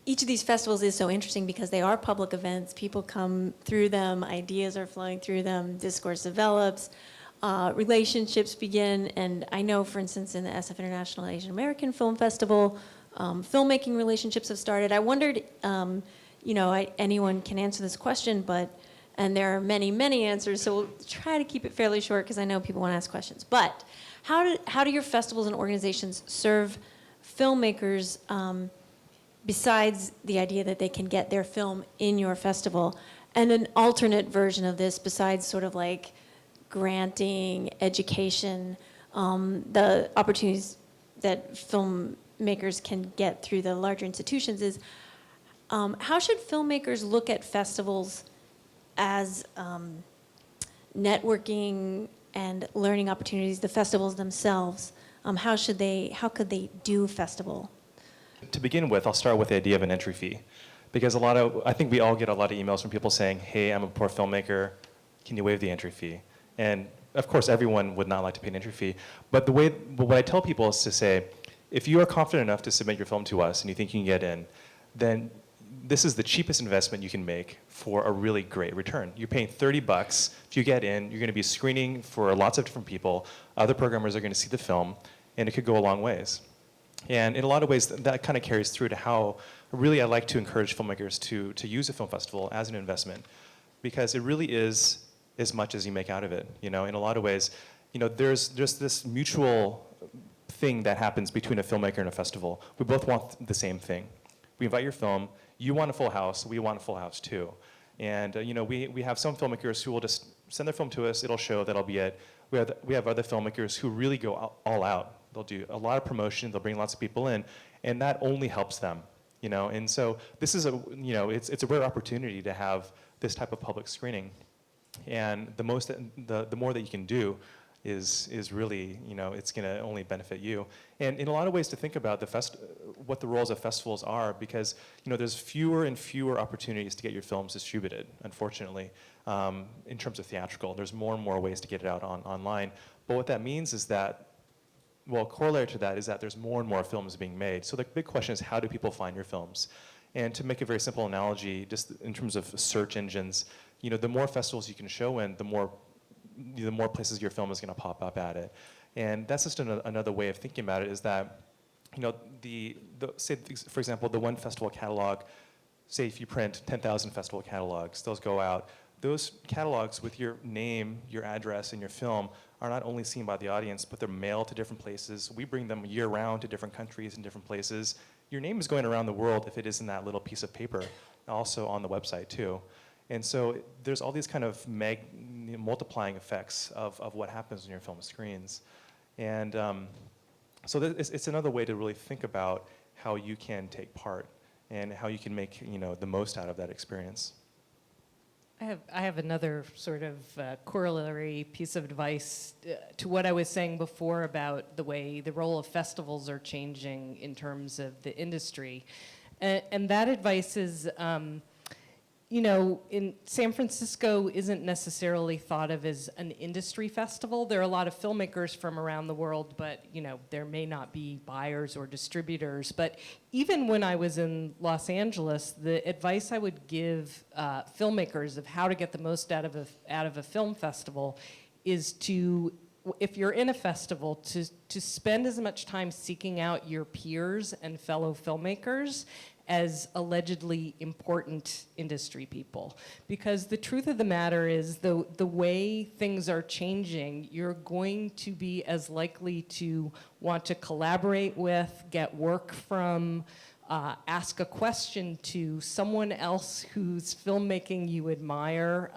each of these festivals is so interesting because they are public events. People come through them, ideas are flowing through them, discourse develops, relationships begin. And I know, for instance, in the SF International Asian American Film Festival, filmmaking relationships have started. I wondered, anyone can answer this question, and there are many, many answers, so we'll try to keep it fairly short because I know people want to ask questions. But how do your festivals and organizations serve filmmakers besides the idea that they can get their film in your festival? And an alternate version of this, besides sort of like granting, education, the opportunities that filmmakers can get through the larger institutions is, how should filmmakers look at festivals as networking and learning opportunities, the festivals themselves? How could they do festival? To begin with, I'll start with the idea of an entry fee. Because I think we all get a lot of emails from people saying, hey, I'm a poor filmmaker, can you waive the entry fee? And of course, everyone would not like to pay an entry fee. But what I tell people is to say, if you are confident enough to submit your film to us and you think you can get in, then this is the cheapest investment you can make for a really great return. You're paying $30. If you get in, you're going to be screening for lots of different people. Other programmers are going to see the film, and it could go a long ways. And in a lot of ways, that kind of carries through to how really I like to encourage filmmakers to use a film festival as an investment, because it really is as much as you make out of it. In a lot of ways, there's just this mutual thing that happens between a filmmaker and a festival. We both want the same thing. We invite your film, you want a full house, we want a full house too. And we have some filmmakers who will just send their film to us, it'll show, that'll be it. We have other filmmakers who really go all out. They'll do a lot of promotion, they'll bring lots of people in, and that only helps them. And so this is it's a rare opportunity to have this type of public screening. And the more that you can do is really, it's going to only benefit you. And in a lot of ways to think about what the roles of festivals are, because there's fewer and fewer opportunities to get your films distributed, unfortunately, in terms of theatrical. There's more and more ways to get it out online. But what that means is that, well, corollary to that is that there's more and more films being made. So the big question is, how do people find your films? And to make a very simple analogy, just in terms of search engines, the more festivals you can show in, the more places your film is going to pop up at it. And that's just another way of thinking about it, is that, say, for example, the one festival catalog, say if you print 10,000 festival catalogs, those go out. Those catalogs with your name, your address, and your film are not only seen by the audience, but they're mailed to different places. We bring them year-round to different countries and different places. Your name is going around the world if it isn't that little piece of paper, also on the website too. And so there's all these kind of multiplying effects of what happens when your film screens. And so it's another way to really think about how you can take part and how you can make the most out of that experience. I have another sort of corollary piece of advice to what I was saying before about the way the role of festivals are changing in terms of the industry. And that advice is, in San Francisco isn't necessarily thought of as an industry festival. There are a lot of filmmakers from around the world, but there may not be buyers or distributors. But even when I was in Los Angeles, the advice I would give filmmakers of how to get the most out of a film festival is to, if you're in a festival, to spend as much time seeking out your peers and fellow filmmakers as allegedly important industry people. Because the truth of the matter is, the way things are changing, you're going to be as likely to want to collaborate with, get work from, ask a question to someone else whose filmmaking you admire,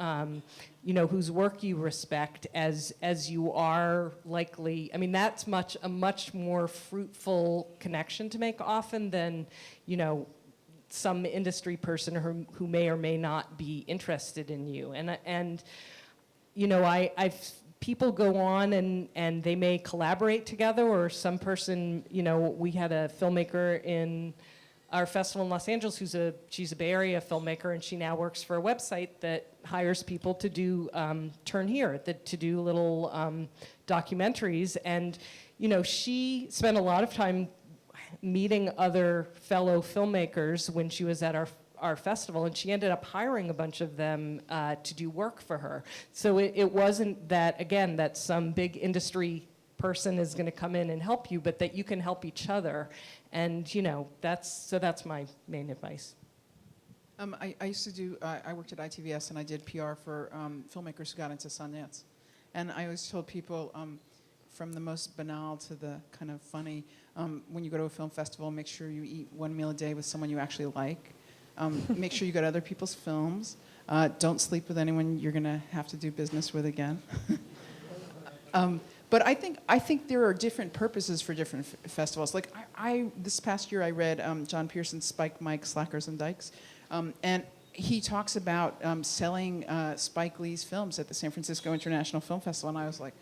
whose work you respect, as you are likely. I mean, that's a much more fruitful connection to make often than, some industry person who may or may not be interested in you. And people go on and they may collaborate together, or some person, we had a filmmaker in our festival in Los Angeles she's a Bay Area filmmaker, and she now works for a website that hires people to do Turn Here, to do little documentaries. And she spent a lot of time meeting other fellow filmmakers when she was at our festival, and she ended up hiring a bunch of them to do work for her. So it wasn't that, again, that some big industry person is going to come in and help you, but that you can help each other. And, you know, that's my main advice. I used to do, I worked at ITVS and I did PR for filmmakers who got into Sundance. And I always told people, from the most banal to the kind of funny, when you go to a film festival, make sure you eat one meal a day with someone you actually like. Make sure you go to other people's films. Don't sleep with anyone you're going to have to do business with again. But I think there are different purposes for different festivals. Like this past year I read John Pearson's Spike, Mike, Slackers, and Dykes. And he talks about selling Spike Lee's films at the San Francisco International Film Festival. And I was like,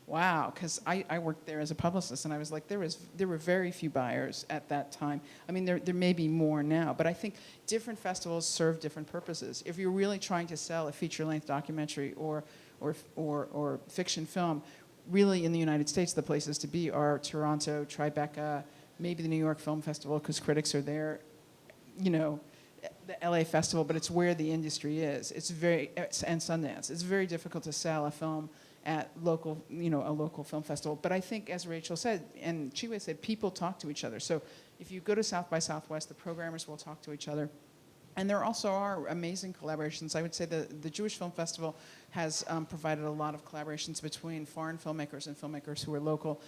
wow, because I worked there as a publicist, and I was like, there were very few buyers at that time. I mean, there may be more now, but I think different festivals serve different purposes. If you're really trying to sell a feature-length documentary or fiction film, really in the United States, the places to be are Toronto, Tribeca, maybe the New York Film Festival, because critics are there, you know, the LA Festival, but it's where the industry is. And Sundance. It's very difficult to sell a film at local, you know, a local film festival. But I think, as Rachel said, and Chiwe said, people talk to each other. So if you go to South by Southwest, the programmers will talk to each other. And there also are amazing collaborations. I would say the Jewish Film Festival has provided a lot of collaborations between foreign filmmakers and filmmakers who are local,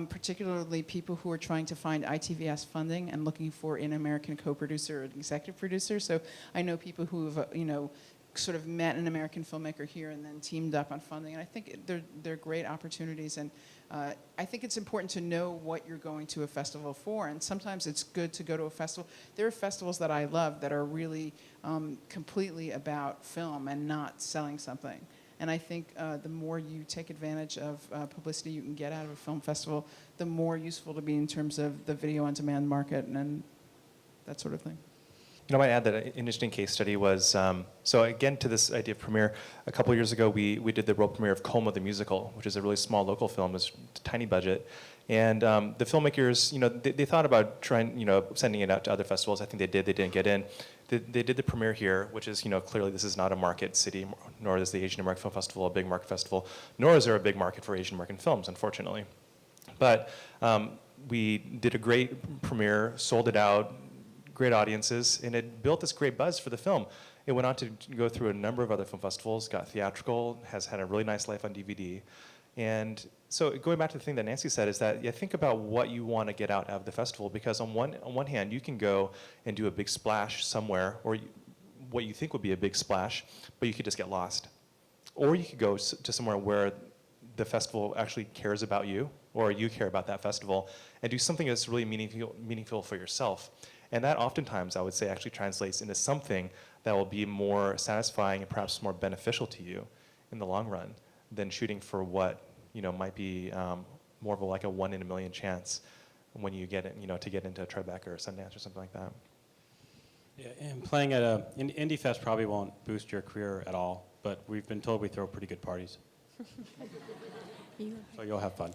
particularly people who are trying to find ITVS funding and looking for an American co-producer or an executive producer. So I know people who have, you know, sort of met an American filmmaker here and then teamed up on funding. And I think they're great opportunities. And I think it's important to know what you're going to a festival for. And sometimes it's good to go to a festival. There are festivals that I love that are really completely about film and not selling something. And I think the more you take advantage of publicity you can get out of a film festival, the more useful to be in terms of the video on demand market and that sort of thing. You know, I might add that an interesting case study was, so again, to this idea of premiere, a couple of years ago, we did the world premiere of Coma the Musical, which is a really small local film, it was a tiny budget. And the filmmakers, you know, they thought about trying, you know, sending it out to other festivals. I think they didn't get in. They did the premiere here, which is, you know, clearly this is not a market city, nor is the Asian American Film Festival a big market festival, nor is there a big market for Asian American films, unfortunately. But we did a great premiere, sold it out, great audiences, and it built this great buzz for the film. It went on to go through a number of other film festivals, got theatrical, has had a really nice life on DVD. And so going back to the thing that Nancy said is that, yeah, think about what you want to get out of the festival, because on one hand, you can go and do a big splash somewhere, or what you think would be a big splash, but you could just get lost. Or you could go to somewhere where the festival actually cares about you, or you care about that festival, and do something that's really meaningful for yourself. And that oftentimes, I would say, actually translates into something that will be more satisfying and perhaps more beneficial to you in the long run than shooting for what, you know, might be more of like a 1 in a million chance when you get it, you know, to get into Tribeca or Sundance or something like that. Yeah, and playing at IndieFest probably won't boost your career at all, but we've been told we throw pretty good parties. So you'll have fun.